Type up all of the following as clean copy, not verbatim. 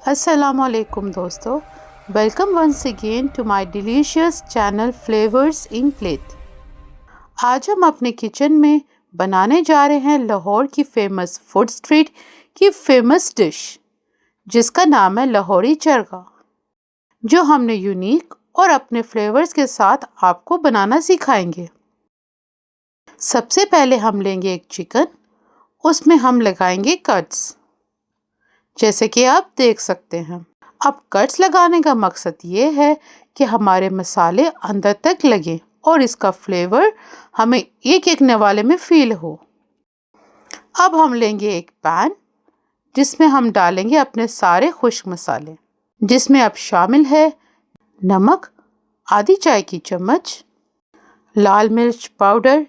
Assalamu alaikum दोस्तों, welcome once again to my delicious channel flavours in plate. आज हम अपने किचन में बनाने जा रहे हैं लाहौर की फेमस फूड स्ट्रीट की फेमस डिश जिसका नाम है लाहौरी चरगा, जो हमने यूनिक और अपने फ्लेवर्स के साथ आपको बनाना सिखाएंगे। सबसे पहले हम लेंगे एक चिकन, उसमें हम लगाएंगे कट्स, जैसे कि आप देख सकते हैं। अब कट्स लगाने का मकसद ये है कि हमारे मसाले अंदर तक लगे और इसका फ्लेवर हमें एक एक नवाले में फील हो। अब हम लेंगे एक पैन जिसमें हम डालेंगे अपने सारे खुश्क मसाले, जिसमें अब शामिल है नमक आधी चाय की चम्मच, लाल मिर्च पाउडर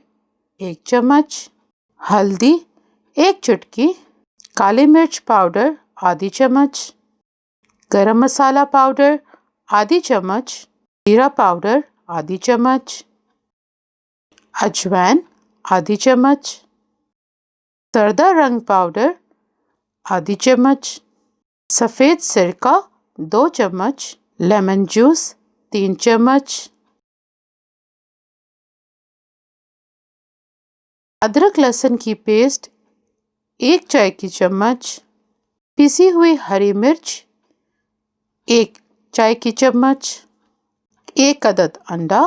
1 चम्मच, हल्दी 1 चुटकी, काली मिर्च पाउडर आधी चम्मच, गरम मसाला पाउडर आधी चम्मच, जीरा पाउडर आधी चम्मच, अजवाइन आधी चम्मच, सरदा रंग पाउडर आधी चम्मच, सफ़ेद सिरका 2 चम्मच, लेमन जूस 3 चम्मच, अदरक लहसुन की पेस्ट 1 चाय की चम्मच, पिसी हुई हरी मिर्च 1 चाय की चम्मच, 1 अदद अंडा।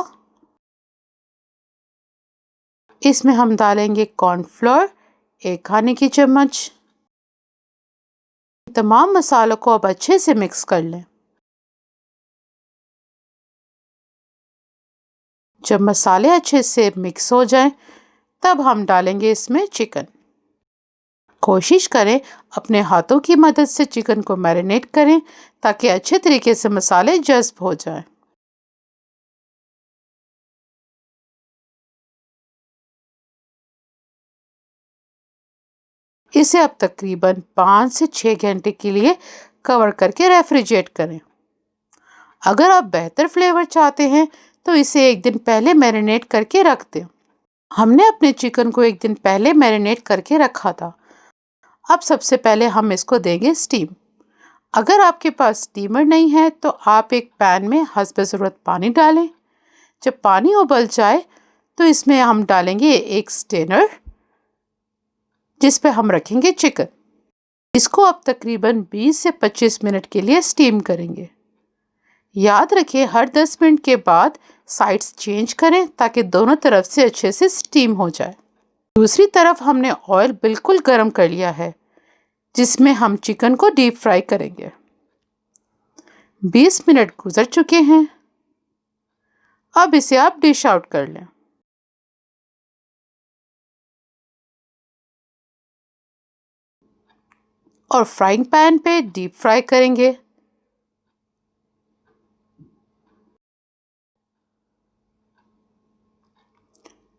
इसमें हम डालेंगे कॉर्नफ्लोर 1 खाने की चम्मच। तमाम मसालों को अब अच्छे से मिक्स कर लें। जब मसाले अच्छे से मिक्स हो जाएं, तब हम डालेंगे इसमें चिकन। कोशिश करें अपने हाथों की मदद से चिकन को मैरिनेट करें ताकि अच्छे तरीके से मसाले जज़्ब हो जाएं। इसे अब तकरीबन 5 से 6 घंटे के लिए कवर करके रेफ्रिजरेट करें। अगर आप बेहतर फ्लेवर चाहते हैं तो इसे 1 दिन पहले मैरिनेट करके रख दें। हमने अपने चिकन को 1 दिन पहले मैरिनेट करके रखा था। अब सबसे पहले हम इसको देंगे स्टीम। अगर आपके पास स्टीमर नहीं है तो आप एक पैन में हस्ब ज़रूरत पानी डालें। जब पानी उबल जाए तो इसमें हम डालेंगे एक स्टेनर, जिस पे हम रखेंगे चिकन। इसको अब तकरीबन 20 से 25 मिनट के लिए स्टीम करेंगे। याद रखें, हर 10 मिनट के बाद साइड्स चेंज करें ताकि दोनों तरफ से अच्छे से स्टीम हो जाए। दूसरी तरफ हमने ऑयल बिल्कुल गर्म कर लिया है, जिसमें हम चिकन को डीप फ्राई करेंगे। 20 मिनट गुजर चुके हैं। अब इसे आप डिश आउट कर लें। और फ्राइंग पैन पे डीप फ्राई करेंगे।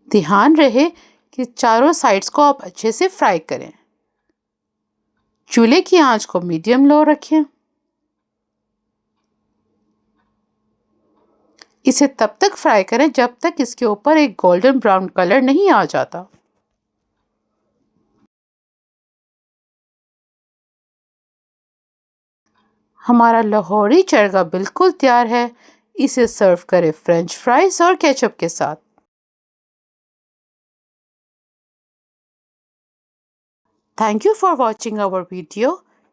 ध्यान रहे कि चारों साइड्स को आप अच्छे से फ्राई करें। चूल्हे की आंच को मीडियम लो रखें। इसे तब तक फ्राई करें जब तक इसके ऊपर एक गोल्डन ब्राउन कलर नहीं आ जाता। हमारा लाहौरी चरगा बिल्कुल तैयार है। इसे सर्व करें फ्रेंच फ्राइज और केचप के साथ। Thank you for watching our video.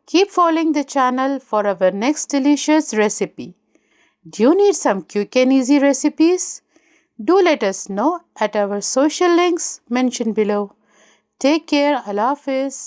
Keep following the channel for our next delicious recipe. Do you need some quick and easy recipes? Do let us know at our social links mentioned below. Take care. Allah Hafiz.